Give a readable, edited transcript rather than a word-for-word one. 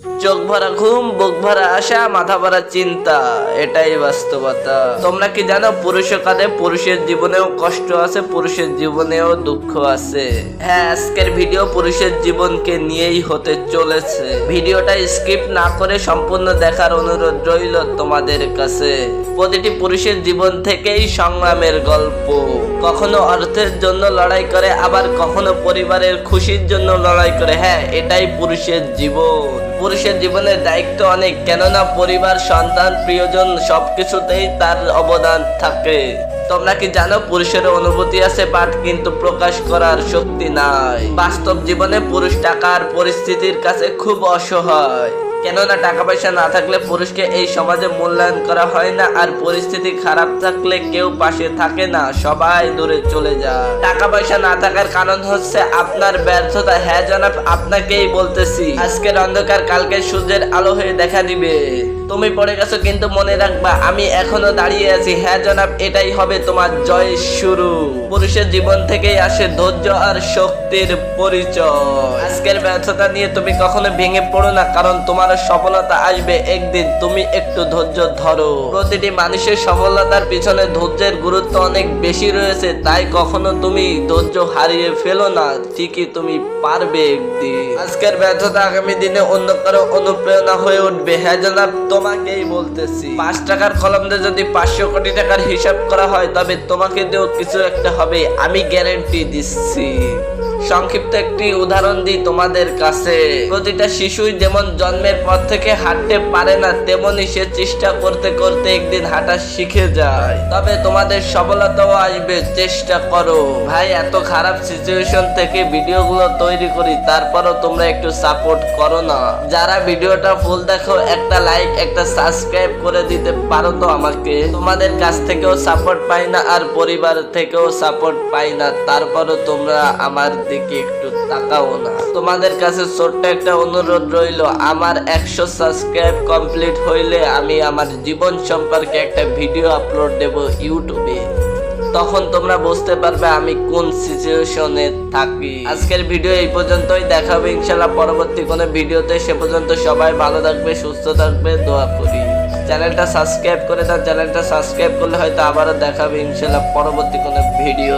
চোখ ভরা ঘুম, বুক ভরা আশা, মাথা ভরা চিন্তা, এটাই বাস্তবতা। তোমরা কি জানো পুরুষও কাঁদে, পুরুষের জীবনেও কষ্ট আছে, পুরুষের জীবনেও দুঃখ আছে। হ্যাঁ, আজকের ভিডিও পুরুষের জীবনকে নিয়েই হতে চলেছে। ভিডিওটা স্কিপ না করে সম্পূর্ণ দেখার অনুরোধ রইল তোমাদের কাছে। প্রতিটি পুরুষের জীবন থেকেই সংগ্রামের গল্প। কখনো অর্থের জন্য লড়াই করে, আবার কখনো পরিবারের খুশির জন্য লড়াই করে। হ্যাঁ, এটাই পুরুষের জীবন। পুরুষের জীবনের দায়িত্ব অনেক, কেননা পরিবার, সন্তান, প্রিয়জন সবকিছুতেই তার অবদান থাকে। তোমরা কি জানো পুরুষের অনুভূতি আছে, বাট কিন্তু প্রকাশ করার শক্তি নাই। বাস্তব জীবনে পুরুষ টাকার পরিস্থিতির কাছে খুব অসহায়, কেননা টাকা পয়সা না থাকলে পুরুষকে এই সমাজে মূল্যায়ন করা হয় না, আর পরিস্থিতি খারাপ থাকলে কেউ পাশে থাকে না, সবাই দূরে চলে যায়। টাকা পয়সা না থাকার কারণ হচ্ছে আপনার ব্যর্থতা। হ্যাঁ জনাব, আপনাকেই বলতেছি। আজকের অন্ধকার কালকে সূর্যের আলো হয়ে দেখা দিবে। তুমি পড়ে গেছো, কিন্তু মনে রাখবা আমি এখনো দাঁড়িয়ে আছি। হ্যাঁ জনাব, এটাই হবে তোমার জয়ের শুরু। পুরুষের জীবন থেকেই আসে ধৈর্য আর শক্তির পরিচয়। আজকের ব্যর্থতা নিয়ে তুমি কখনো ভেঙে পড়ো না, কারণ তোমার সফলতা আসবে একদিন, তুমি একটু ধৈর্য ধরো। প্রতিটি মানুষের সফলতার পিছনে ধৈর্যের গুরুত্ব অনেক বেশি রয়েছে, তাই কখনো তুমি ধৈর্য হারিয়ে ফেলো না, ঠিকই তুমি পারবে একদিন। আজকের ব্যর্থতা আগামী দিনে অন্য কারো অনুপ্রেরণা হয়ে উঠবে। হ্যাঁ জনাব, তোমাকেই বলতেছি। 5 টাকার কলম দিয়ে যদি 500 কোটি টাকার হিসাব করা হয়, তবে তোমাকে দিয়েও কিছু একটা হবে, আমি গ্যারান্টি দিচ্ছি। সংক্ষিপ্ত একটি উদাহরণ দিই তোমাদের কাছে। প্রতিটা শিশুই যেমন জন্মের পর থেকে হাঁটতে পারে না, তেমনি সে চেষ্টা করতে করতে একদিন হাঁটা শিখে যায়। তবে তোমাদের সফলতাও আসবে, চেষ্টা করো। ভাই, এত খারাপ সিচুয়েশন থেকে ভিডিওগুলো তৈরি করি, তারপরও তোমরা একটু সাপোর্ট করো না। যারা ভিডিওটা ফুল দেখো, একটা লাইক, একটা সাবস্ক্রাইব করে দিতে পারো তো আমাকে। তোমাদের কাছ থেকেও সাপোর্ট পাই না, আর পরিবার থেকেও সাপোর্ট পাই না, তারপরও তোমরা আমার দিকে একটু তাকাও না। তোমাদের কাছে ছোট্ট একটা অনুরোধ রইল, আমার 100 সাবস্ক্রাইব কমপ্লিট হইলে আমি আমার জীবন সম্পর্কে একটা ভিডিও আপলোড দেব ইউটিউবে। তখন তোমরা বুঝতে পারবে আমি কোন সিচুয়েশনে থাকি। আজকের ভিডিও এই পর্যন্তই, দেখাবে ইনশাআল্লাহ পরবর্তী কোনো ভিডিওতে। সে পর্যন্ত সবাই ভালো থাকবে, সুস্থ থাকবে, দোয়া করি। চ্যানেলটা সাবস্ক্রাইব করে দাও। চ্যানেলটা সাবস্ক্রাইব করলে হয়তো আবারও দেখাবে ইনশাআল্লাহ পরবর্তী কোনো ভিডিও।